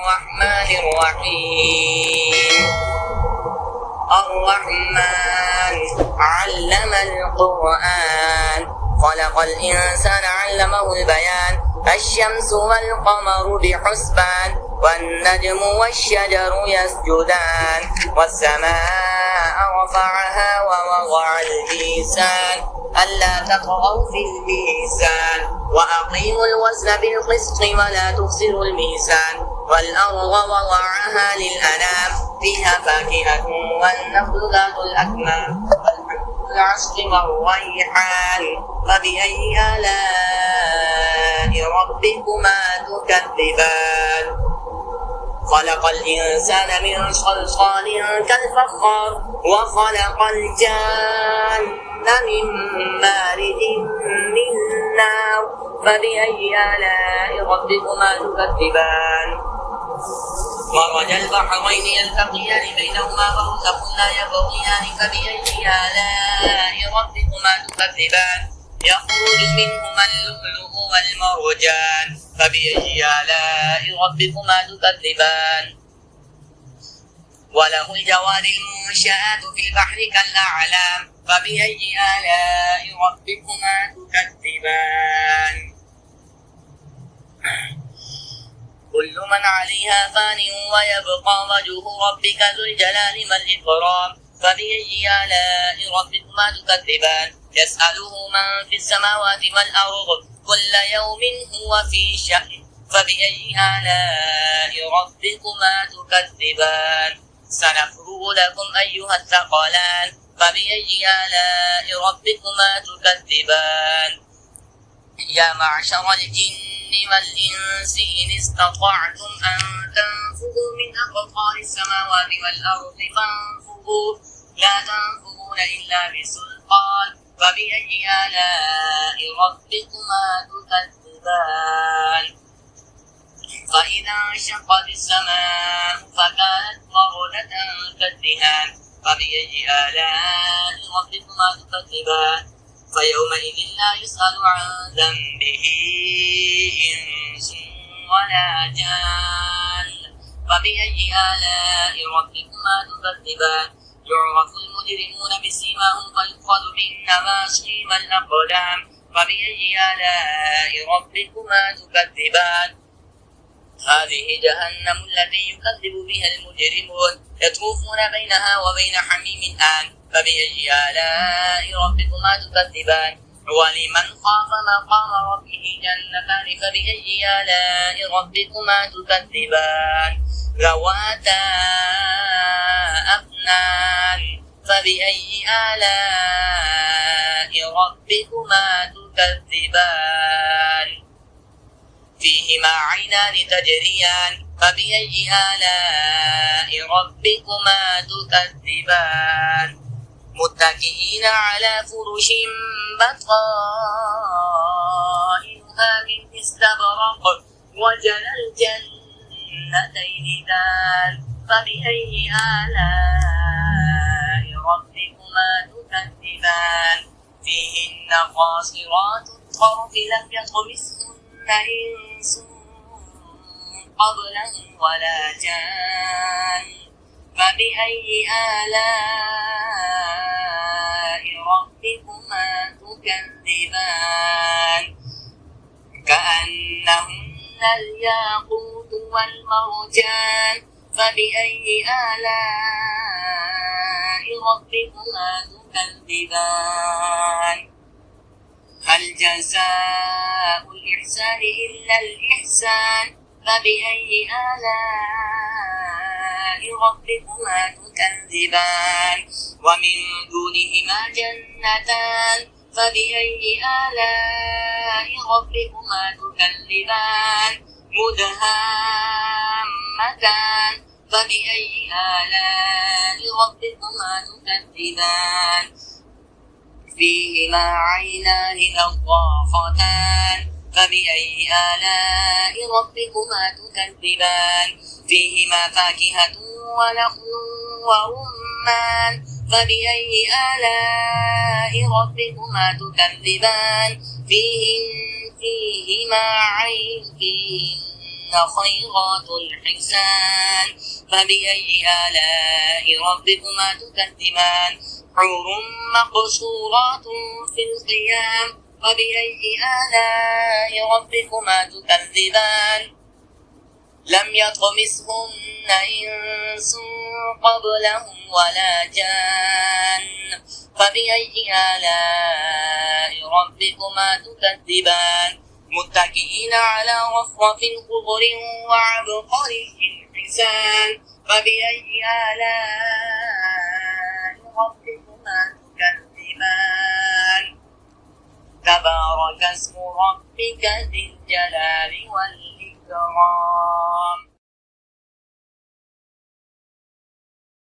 الرحمن الرحيم الرحمن علم القرآن خلق الإنسان علمه البيان الشمس والقمر بحسبان والنجم والشجر يسجدان والسماء رفعها ووضع الميزان ألا تطغوا في الميزان وأقيموا الوزن بالقسط ولا تخسروا الميزان والأرض وضعها للأنام فيها فاكهة والنخل ذات الأكمام والحب العصف والريحان فبأي آلاء ربكما تكذبان خلق الإنسان من صلصال كالفخار وخلق الجان من مارد من نار فبأي آلاء ربكما تكذبان مرج البحرين يلتقيان بينهما برزخ لا يبغيان فبأي آلاء ربكما تكذبان يخرج منهما اللؤلؤ والمرجان فبأي آلاء ربكما تكذبان وله الجوار المنشآت في البحر كالأعلام فبأي آلاء ربكما تكذبان كل من عليها فان ويبقى وجه ربك ذو الجلال والإكرام فبأي آلاء ربكما تكذبان يسأله من في السماوات والأرض كل يوم هو في شأن فبأي آلاء ربكما تكذبان سنفرغ لكم أيها الثقلان فبأي آلاء ربكما تكذبان يا معشر الجن والإنس إن استطعتم أن تنفذوا من أقطار السماوات والأرض فانفذوا لا تنفذون إلا بسلطان فبأي آلاء ربكما تكذبان فإذا انشقت السماء فكانت وردة كالدهان فبأي آلاء ربكما تكذبان فيومئذ لا يسأل عن ذنبه إنس ولا جان فبأي آلاء ربكما تكذبان يعرف المجرمون بسيماهم فيؤخذ بالنواصي والأقدام فبأي آلاء ربكما تكذبان هذه جهنم التي يكذب بها المجرمون يطوفون بينها وبين حميم آن فبأي آلاء ربكما تكذبان ولمن خاف مقام ربه جنتان فبأي آلاء ربكما تكذبان ذواتا أفنان فبأي آلاء ربكما تكذبان فيهما عينان تجريان فبأي آلاء ربكما تكذبان متكئين على فرش بطائنها من استبرق وجنى الجنتين دان فبأي آلاء ربكما تكذبان فيهن قاصرات الطرف لم يطمثهن إنس قبلهم ولا جان فبأي آلاء ربكما تكذبان كأنهن الياقوت والمرجان فبأي آلاء ربكما تكذبان هل جزاء الإحسان إلا الإحسان فبأي آلاء ربكما تكذبان ومن دونهما جنتان فبأي آلاء ربكما تكذبان مدهامتان فبأي آلاء ربكما تكذبان فيهما عينان نضاختان فبأي آلاء ربكما تكذبان فيهما فاكهة ونخل ورمان فبأي آلاء ربكما تكذبان فيهن خيرات حسان فبأي آلاء ربكما تكذبان حور مقصورات في الخيام فبأي آلاء ربكما تكذبان لم يطمثهن إنس قبلهم ولا جان فبأي آلاء ربكما تكذبان متكئين على رفرف خضر وعبقري حسان فبأي آلاء ربكما تكذبان تبارك اسم ربك ذي الجلال والإكرام